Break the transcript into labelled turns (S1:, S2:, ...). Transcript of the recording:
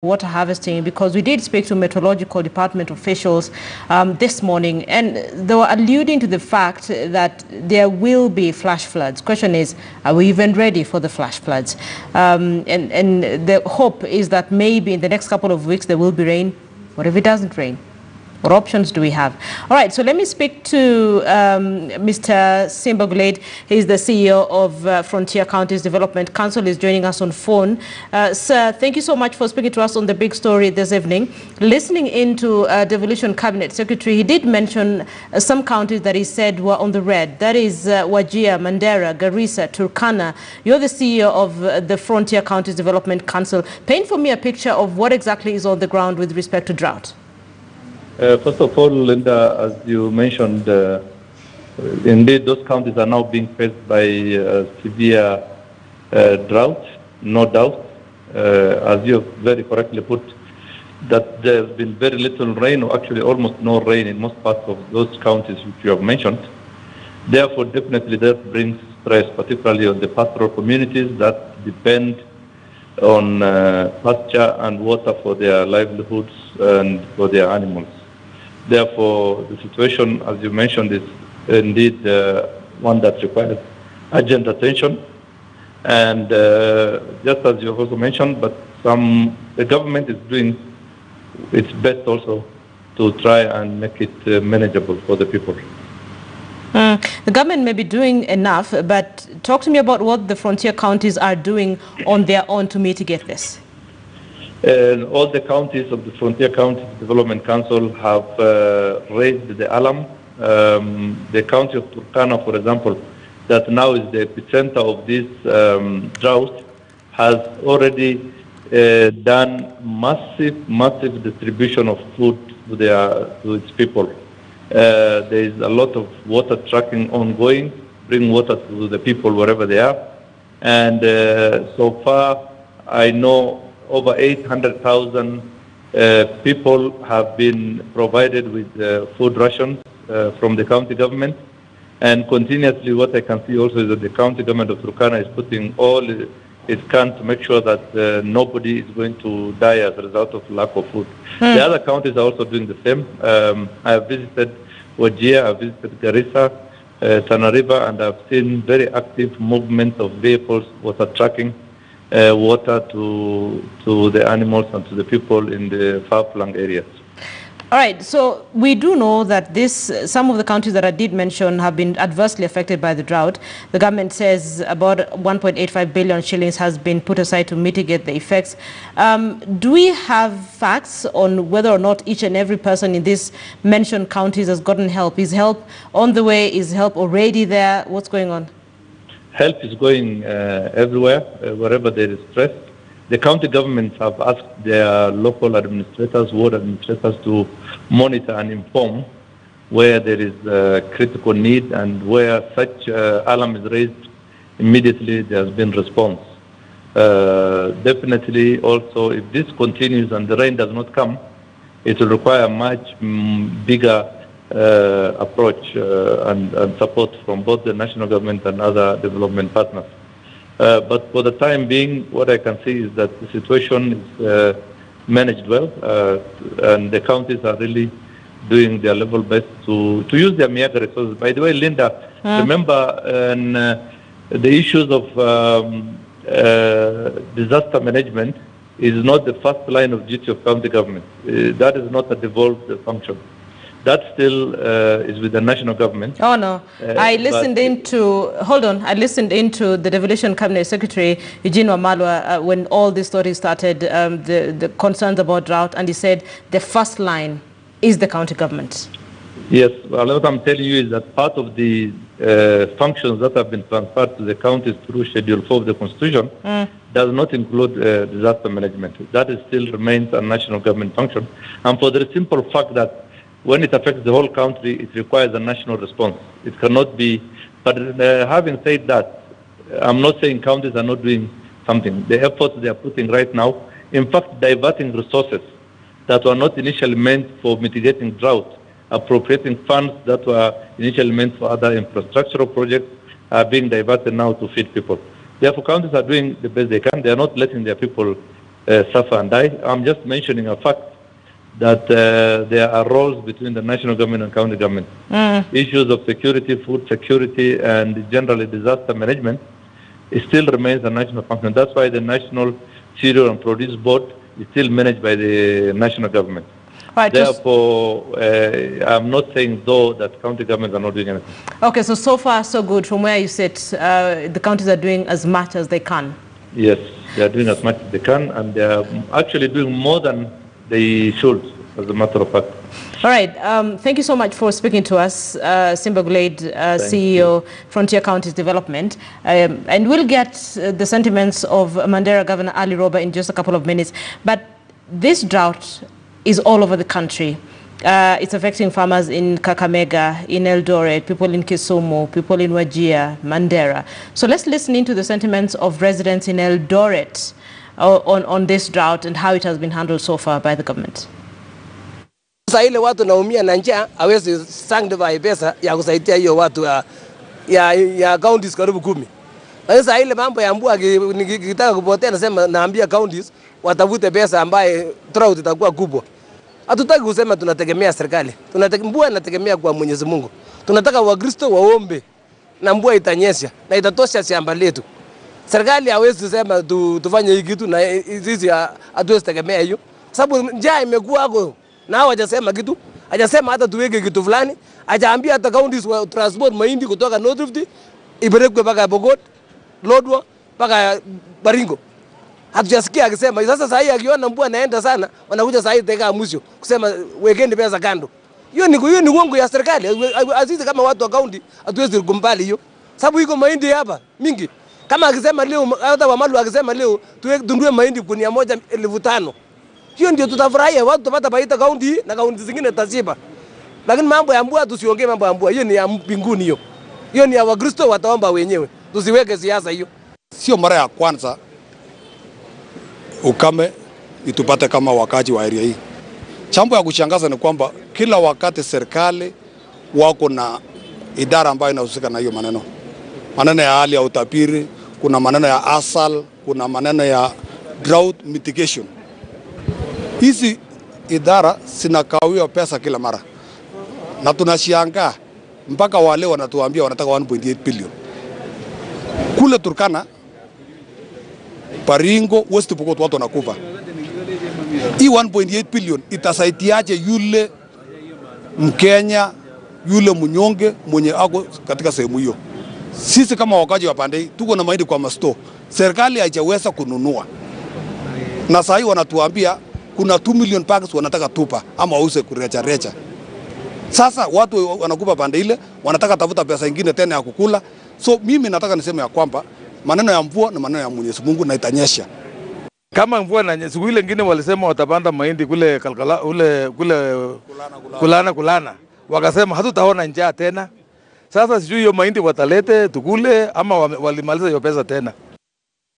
S1: water harvesting, because we did speak to meteorological department officials this morning, and they were alluding to the fact that there will be flash floods. Question is, are we even ready for the flash floods? And the hope is that maybe in the next couple of weeks there will be rain. What if it doesn't rain? What options do we have? All right, so let me speak to Mr. Simba Gulade. He's the CEO of Frontier Counties Development Council. He's joining us on phone. Sir, thank you so much for speaking to us on the big story this evening. Listening into Devolution Cabinet Secretary, he did mention some counties that he said were on the red. That is Wajir, Mandera, Garissa, Turkana. You're the CEO of the Frontier Counties Development Council. Paint for me a picture of what exactly is on the ground with respect to drought.
S2: First of all, Linda, as you mentioned, indeed those counties are now being faced by severe drought, no doubt. As you very correctly put, that there has been very little rain, or actually almost no rain in most parts of those counties which you have mentioned. Therefore, definitely that brings stress, particularly on the pastoral communities that depend on pasture and water for their livelihoods and for their animals. Therefore, the situation, as you mentioned, is indeed one that requires urgent attention. And just as you also mentioned, but the government is doing its best also to try and make it manageable for the people.
S1: The government may be doing enough, but talk to me about what the frontier counties are doing on their own to mitigate this.
S2: All the counties of the Frontier Counties Development Council have raised the alarm. The county of Turkana, for example, that now is the epicenter of this drought, has already done massive distribution of food to its people. There is a lot of water tracking ongoing, bring water to the people wherever they are. And so far, I know over 800,000 people have been provided with food rations from the county government. And continuously, what I can see also is that the county government of Turkana is putting all it can to make sure that nobody is going to die as a result of lack of food. The other counties are also doing the same. I have visited Wajir, I have visited Garissa, Tana River, and I've seen very active movement of vehicles, water tracking, water to the animals and to the people in the far-flung areas.
S1: All right, so we do know that some of the counties that I did mention have been adversely affected by the drought. The government says about 1.85 billion shillings has been put aside to mitigate the effects. Do we have facts on whether or not each and every person in these mentioned counties has gotten help? Is help on the way? Is help already there? What's going on?
S2: Help is going everywhere, wherever there is stress. The county governments have asked their local administrators, ward administrators to monitor and inform where there is critical need, and where such alarm is raised, immediately there has been response. Definitely also, if this continues and the rain does not come, it will require a much bigger approach and support from both the national government and other development partners. But for the time being, what I can see is that the situation is managed well, and the counties are really doing their level best to use their Miyaga resources. By the way, Linda, remember the issues of disaster management is not the first line of duty of county government. That is not a devolved function. That still is with the national government.
S1: Oh, no. I listened I listened into the Devolution Cabinet Secretary, Eugene Wamalwa, when all this story started, the concerns about drought, and he said the first line is the county government.
S2: Yes. Well, what I'm telling you is that part of the functions that have been transferred to the counties through Schedule 4 of the Constitution does not include disaster management. That still remains a national government function. And for the simple fact that when it affects the whole country, it requires a national response. It cannot be, but having said that, I'm not saying counties are not doing something. The efforts they are putting right now, in fact, diverting resources that were not initially meant for mitigating drought, appropriating funds that were initially meant for other infrastructural projects, are being diverted now to feed people. Therefore, counties are doing the best they can. They are not letting their people suffer and die. I'm just mentioning a fact that there are roles between the national government and county government. Issues of security, food security, and generally disaster management, it still remains a national function. That's why the National Cereal and Produce Board is still managed by the national government. Right, therefore, I'm not saying, though, that county governments are not doing anything.
S1: Okay, so far, so good. From where you sit, the counties are doing as much as they can.
S2: Yes, they are doing as much as they can, and they are actually doing more than they should, as a matter of fact.
S1: All right. Thank you so much for speaking to us, Simba Glade, CEO, Frontier Counties Development. And we'll get the sentiments of Mandera Governor Ali Roba in just a couple of minutes. But this drought is all over the country. It's affecting farmers in Kakamega, in Eldoret, people in Kisumu, people in Wajir, Mandera. So let's listen into the sentiments of residents in Eldoret on this drought and how it has been handled so far by the government.
S3: Sasa ile watu naumia na njaa hawezi sanctify pesa ya kusaidia hiyo watu ya counties karibu 10. Sasa ile mambo ya mvua nikitaka kupotea nasema naambia counties watafute pesa ambaye drought itakuwa kubwa. Hatutaki kusema tunategemea serikali. Mvua inategemea kwa Mwenyezi Mungu. Tunataka Wakristo waombe na mvua itanyesha na itatosha shamba letu. Serikali hawezi kusema tufanye hiki kitu na sisi hatuwezi tegemea hiyo. Sababu njaa imekuwa hapo. Na hawajasema kitu, hajasema hata tuweke kitu fulani, hajaambia hata counties wa transport mahindi kutoka North Rift ipelekwe mpaka Bogot, Lodwar, mpaka Baringo. Hatujasikia akisema. Sasa sasa hii akiona mvua naenda sana, wanakuja sasa hii teka mwisho kusema wekeni pesa kando. Hiyo ni uongo ya serikali. Sisi kama watu wa county hatuwezi kumbali hiyo. Sababu iko mahindi hapa mingi. Kama akisema leo hata Wamalu akisema leo tundue mahindi gunia 1,500. Hiyo ndio tutafurahia, watu tupata baita kaunti na kaunti zingine tashiba. Lakini mambo ya mvua tusiongee mambo ya mvua. Hiyo ni ya mbinguni hiyo. Hiyo ni ya Wakristo wataomba wenyewe. Tusiweke siasa hiyo.
S4: Sio mara ya kwanza ukame itupate kama wakaji wa area hii. Jambo ya kushangaza ni kwamba kila wakati serikali wako na idara ambayo inahusika na hiyo maneno. Maneno ya hali ya utapiri, kuna maneno ya asal, kuna maneno ya drought mitigation. Hizi idara zinakawiwa pesa kila mara. Na tunashangaa mpaka wale wanatuambia wanataka 1.8 billion. Kule Turkana, Baringo, West Pokot watu wanakufa. Hii 1.8 billion itasaidiaje yule Mkenya, yule mnyonge mwenye ako katika sehemu hiyo? Sisi kama wakaji wa pande tuko na mahindi kwa masto. Serikali haijaweza kununua. Na sasa wanatuambia kuna 2 million packs wanataka tupa ama wause kurecha. Sasa watu wanakupa pande ile, wanataka tafuta pesa nyingine tena ya kukula. So mimi nataka niseme ya kwamba maneno ya mvua na maneno ya Mwenyezi Mungu na itanyesha.
S5: Kama mvua na siku ile nyingine walisema watapanda mahindi kule Kalkala kulana. Wakasema hatutaona njaa tena. Sasa sijui hiyo mahindi watalete tukule ama walimaliza hiyo pesa tena.